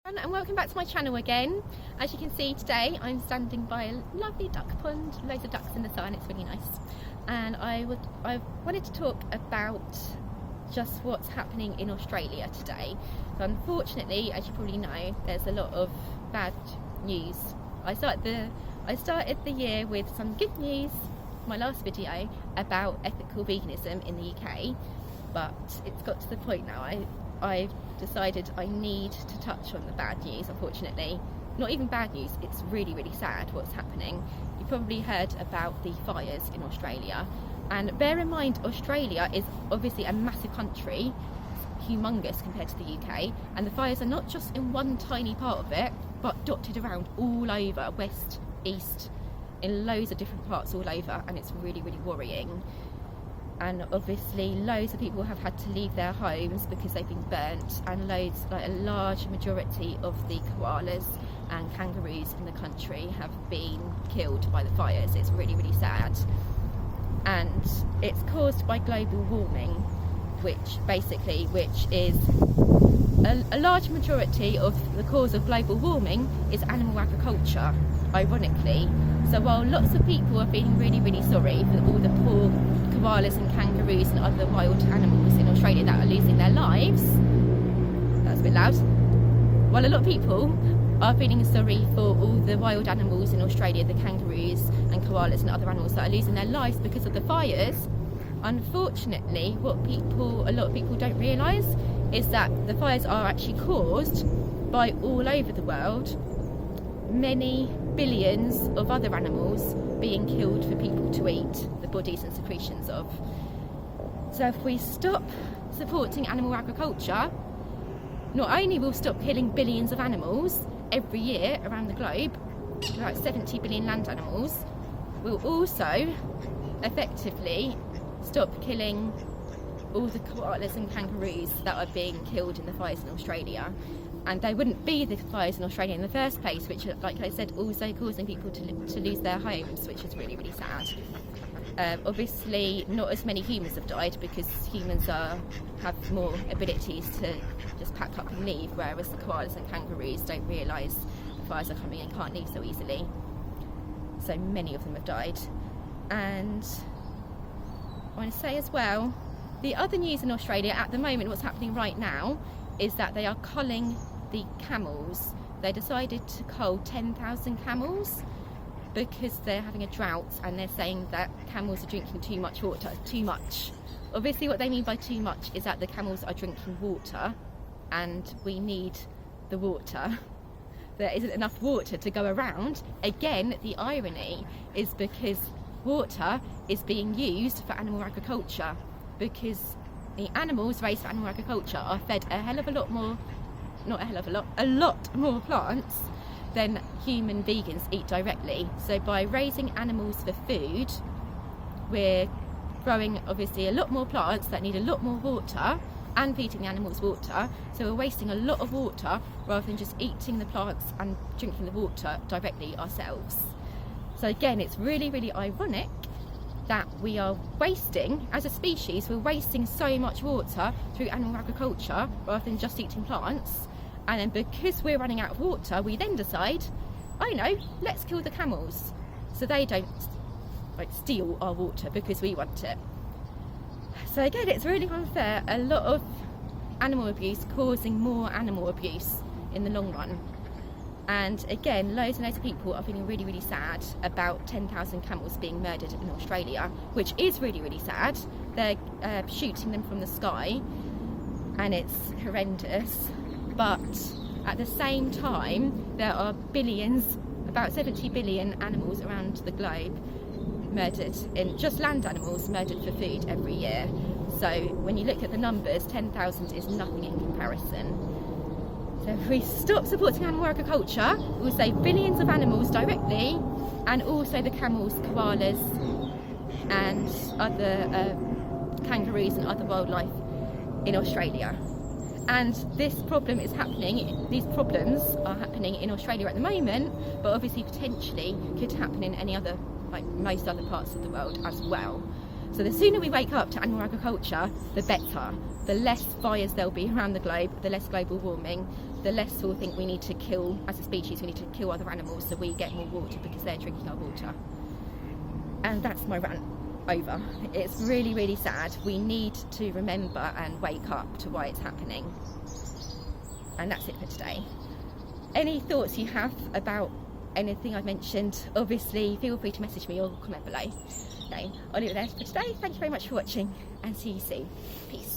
And welcome back to my channel again. As you can see today I'm standing by a lovely duck pond, loads of ducks in the sun, it's really nice. And I wanted to talk about just what's happening in Australia today. So unfortunately, as you probably know, there's a lot of bad news. I started the year with some good news, my last video, about ethical veganism in the UK, but it's got to the point now I've decided I need to touch on the bad news. Unfortunately, not even bad news, it's really sad what's happening. You probably heard about the fires in Australia, and bear in mind Australia is obviously a massive country, humongous compared to the UK, and the fires are not just in one tiny part of it but dotted around all over, west, east, in loads of different parts all over, and it's really worrying. And obviously loads of people have had to leave their homes because they've been burnt, and a large majority of the koalas and kangaroos in the country have been killed by the fires. It's really sad, and it's caused by global warming, which is a large majority of the cause of global warming is animal agriculture, ironically. So while lots of people are feeling really sorry for all the poor koalas and kangaroos and other wild animals in Australia that are losing their lives, that was a bit loud, while a lot of people are feeling sorry for all the wild animals in Australia, the kangaroos and koalas and other animals that are losing their lives because of the fires, unfortunately what a lot of people don't realise is that the fires are actually caused by, all over the world, many billions of other animals being killed for people to eat the bodies and secretions of. So if we stop supporting animal agriculture, not only will we stop killing billions of animals every year around the globe, about 70 billion land animals, we'll also effectively stop killing all the koalas and kangaroos that are being killed in the fires in Australia. And they wouldn't be the fires in Australia in the first place, which, like I said, also causing people to lose their homes, which is really sad. Obviously not as many humans have died because humans have more abilities to just pack up and leave, whereas the koalas and kangaroos don't realise the fires are coming and can't leave so easily. So many of them have died. And I want to say as well, the other news in Australia at the moment, what's happening right now, is that they are culling the camels. They decided to cull 10,000 camels because they're having a drought, and they're saying that camels are drinking too much water. Too much. Obviously what they mean by too much is that the camels are drinking water, and we need the water. There isn't enough water to go around. Again, the irony is because water is being used for animal agriculture, because the animals raised for animal agriculture are fed a lot more plants than human vegans eat directly. So by raising animals for food, we're growing obviously a lot more plants that need a lot more water and feeding the animals water, so we're wasting a lot of water rather than just eating the plants and drinking the water directly ourselves. So again, it's really ironic that we are wasting, as a species, we're wasting so much water through animal agriculture rather than just eating plants. And then because we're running out of water, we then decide, oh no, let's kill the camels so they don't steal our water because we want it. So again, it's really unfair. A lot of animal abuse causing more animal abuse in the long run. And again, loads and loads of people are feeling really sad about 10,000 camels being murdered in Australia, which is really sad. They're shooting them from the sky, and it's horrendous. But at the same time, there are billions, about 70 billion animals around the globe murdered, in just land animals murdered for food every year. So when you look at the numbers, 10,000 is nothing in comparison. So if we stop supporting animal agriculture, we'll save billions of animals directly, and also the camels, koalas and other kangaroos and other wildlife in Australia. And this problem is happening, these problems are happening in Australia at the moment, but obviously potentially could happen in any other, most other parts of the world as well. So the sooner we wake up to animal agriculture, the better. The less fires there'll be around the globe, the less global warming, the less we'll think we need to kill, as a species, we need to kill other animals so we get more water because they're drinking our water. And that's my rant over. It's really, really sad. We need to remember and wake up to why it's happening. And that's it for today. Any thoughts you have about anything I've mentioned, obviously feel free to message me or comment below. Okay, I'll leave it there for today. Thank you very much for watching and see you soon. Peace.